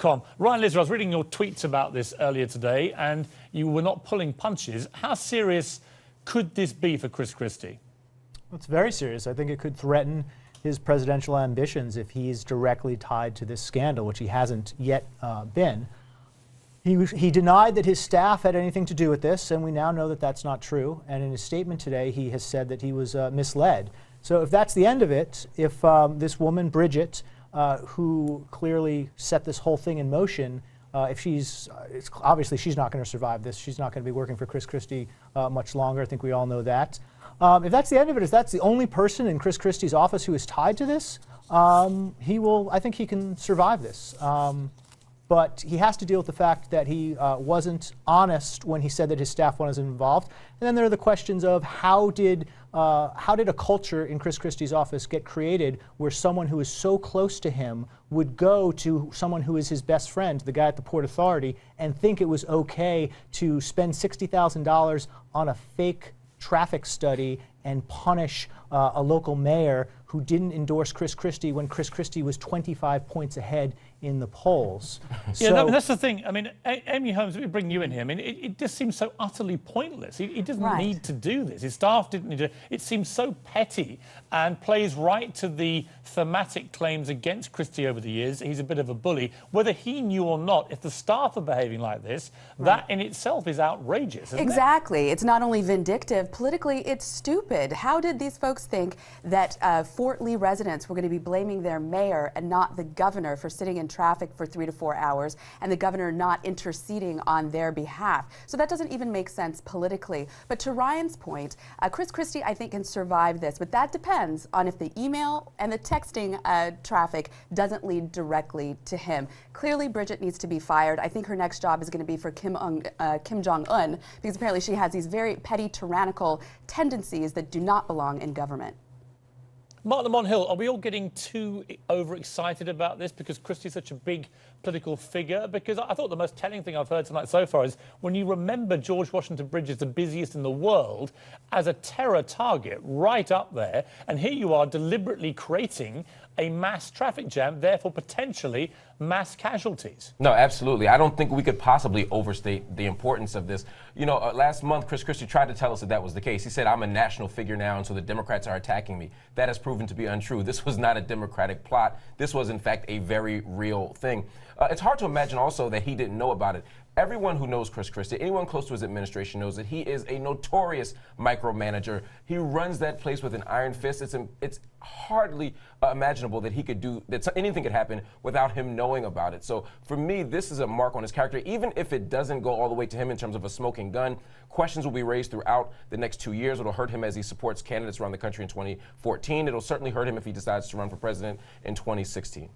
Ryan Lizzer, I was reading your tweets about this earlier today, and you were not pulling punches. How serious could this be for Chris Christie? Well, it's very serious. I think it could threaten his presidential ambitions if he's directly tied to this scandal, which he hasn't yet been. He denied that his staff had anything to do with this, and we now know that that's not true. And in his statement today, he has said that he was misled. So if that's the end of it, if this woman, Bridget, who clearly set this whole thing in motion, if obviously she's not going to survive this. She's not going to be working for Chris Christie much longer. I think we all know that. If that's the end of it, if that's the only person in Chris Christie's office who is tied to this, I think he can survive this. But he has to deal with the fact that he wasn't honest when he said that his staff wasn't involved. And then there are the questions of how did a culture in Chris Christie's office get created where someone who is so close to him would go to someone who is his best friend, the guy at the Port Authority, and think it was okay to spend $60,000 on a fake traffic study and punish a local mayor who didn't endorse Chris Christie when Chris Christie was 25 points ahead in the polls. Yeah, that's the thing. I mean, Amy Holmes, let me bring you in here. I mean, it just seems so utterly pointless. He doesn't need to do this. His staff didn't need to. It seems so petty and plays right to the thematic claims against Christie over the years. He's a bit of a bully. Whether he knew or not, if the staff are behaving like this, that in itself is outrageous, isn't Exactly. It's not only vindictive, politically it's stupid. How did these folks think that Fort Lee residents were going to be blaming their mayor and not the governor for sitting in traffic for 3 to 4 hours and the governor not interceding on their behalf? So that doesn't even make sense politically. But to Ryan's point, Chris Christie, I think, can survive this, but that depends on if the email and the texting traffic doesn't lead directly to him. Clearly, Bridget needs to be fired. I think her next job is going to be for Kim Jong-un, because apparently she has these very petty, tyrannical tendencies that do not belong in government. Mark Lamont Hill, are we all getting too overexcited about this because Christie's such a big political figure? Because I thought the most telling thing I've heard tonight so far is when you remember George Washington Bridge is the busiest in the world as a terror target right up there, and here you are deliberately creating a mass traffic jam, therefore potentially mass casualties. No, absolutely. I don't think we could possibly overstate the importance of this. You know, last month, Chris Christie tried to tell us that that was the case. He said, I'm a national figure now, and so the Democrats are attacking me. That has proven to be untrue. This was not a Democratic plot. This was, in fact, a very real thing. It's hard to imagine also that he didn't know about it. Everyone who knows Chris Christie, anyone close to his administration knows that he is a notorious micromanager. He runs that place with an iron fist. It's hardly imaginable that he could do that. Anything could happen without him knowing about it. So for me, this is a mark on his character. Even if it doesn't go all the way to him in terms of a smoking gun, questions will be raised throughout the next 2 years. It'll hurt him as he supports candidates around the country in 2014. It'll certainly hurt him if he decides to run for president in 2016.